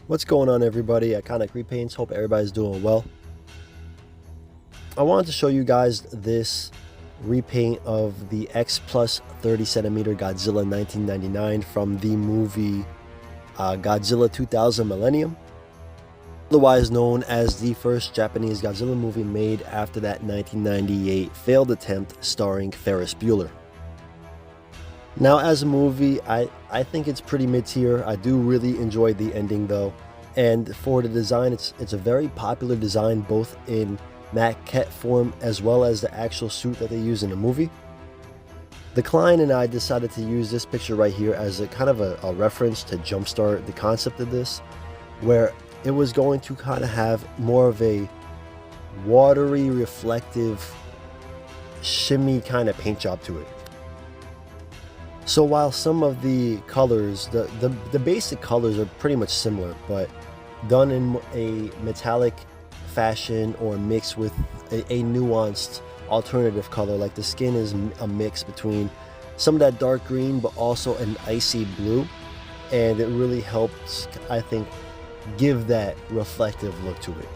What's going on, everybody? Iconic Repaints. Hope everybody's doing well. I wanted to show you guys this repaint of the X Plus 30 centimeter Godzilla 1999 from the movie Godzilla 2000 Millennium, otherwise known as the first Japanese Godzilla movie made after that 1998 failed attempt starring Ferris Bueller. Now, as a movie, I think it's pretty mid-tier. I do really enjoy the ending though, and for the design, it's a very popular design both in maquette form as well as the actual suit that they use in the movie. The client and I decided to use this picture right here as a kind of a reference to jumpstart the concept of this, where it was going to kind of have more of a watery, reflective, shimmy kind of paint job to it. So while some of the colors, the basic colors are pretty much similar, but done in a metallic fashion or mixed with a nuanced alternative color, like the skin is a mix between some of that dark green but also an icy blue, and it really helps, I think, give that reflective look to it.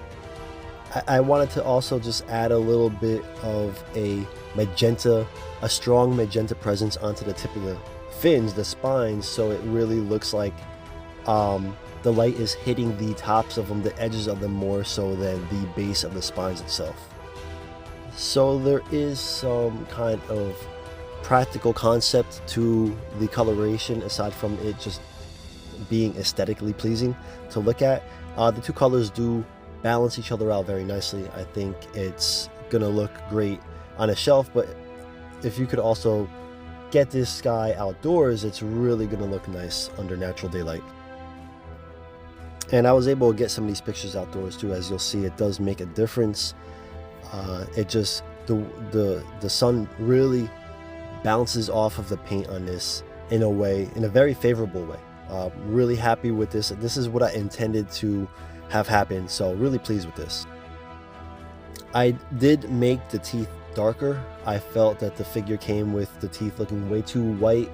I wanted to also just add a little bit of a magenta, a strong magenta presence onto the tip of the fins, the spines, so it really looks like the light is hitting the tops of them, the edges of them, more so than the base of the spines itself. So there is some kind of practical concept to the coloration aside from it just being aesthetically pleasing to look at. The two colors do balance each other out very nicely. I think it's gonna look great on a shelf, but if you could also get this guy outdoors, it's really gonna look nice under natural daylight. And I was able to get some of these pictures outdoors too. As you'll see, it does make a difference. It just, the sun really bounces off of the paint on this in a very favorable way. Really happy with this. This is what I intended to have happen, so really pleased with this. I did make the teeth darker. I felt that the figure came with the teeth looking way too white.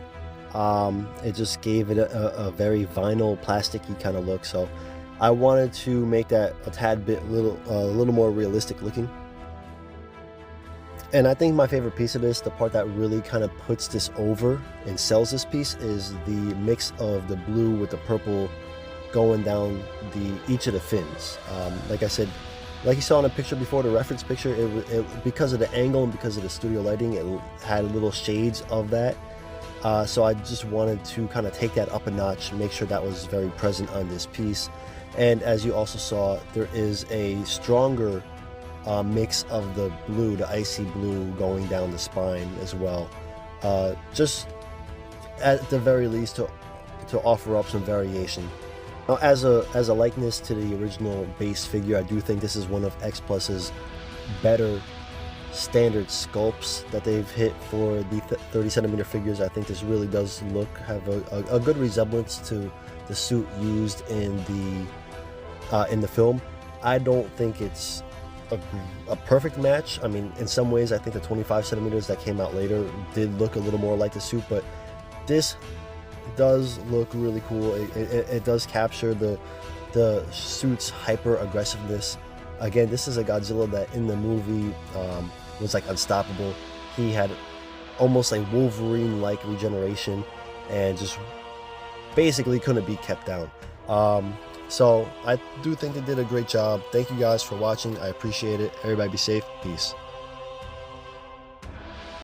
It just gave it a very vinyl, plasticky kind of look, so I wanted to make that a tad bit a little more realistic looking. And I think my favorite piece of this, the part that really kind of puts this over and sells this piece, is the mix of the blue with the purple going down each of the fins. Like I said, like you saw in the picture before, the reference picture, it because of the angle and because of the studio lighting, it had little shades of that. So I just wanted to kind of take that up a notch, make sure that was very present on this piece. And as you also saw, there is a stronger mix of the blue, the icy blue, going down the spine as well. Just at the very least to offer up some variation. Now, as a likeness to the original base figure, I do think this is one of X Plus's better standard sculpts that they've hit for the 30 centimeter figures. I think this really does have a good resemblance to the suit used in the film. I don't think it's a perfect match. I mean, in some ways, I think the 25 centimeters that came out later did look a little more like the suit, but this does look really cool. It does capture the suit's hyper aggressiveness. Again, this is a Godzilla that in the movie was like unstoppable. He had almost a Wolverine-like regeneration and just basically couldn't be kept down. So I do think they did a great job. Thank you guys for watching. I appreciate it. Everybody be safe. Peace.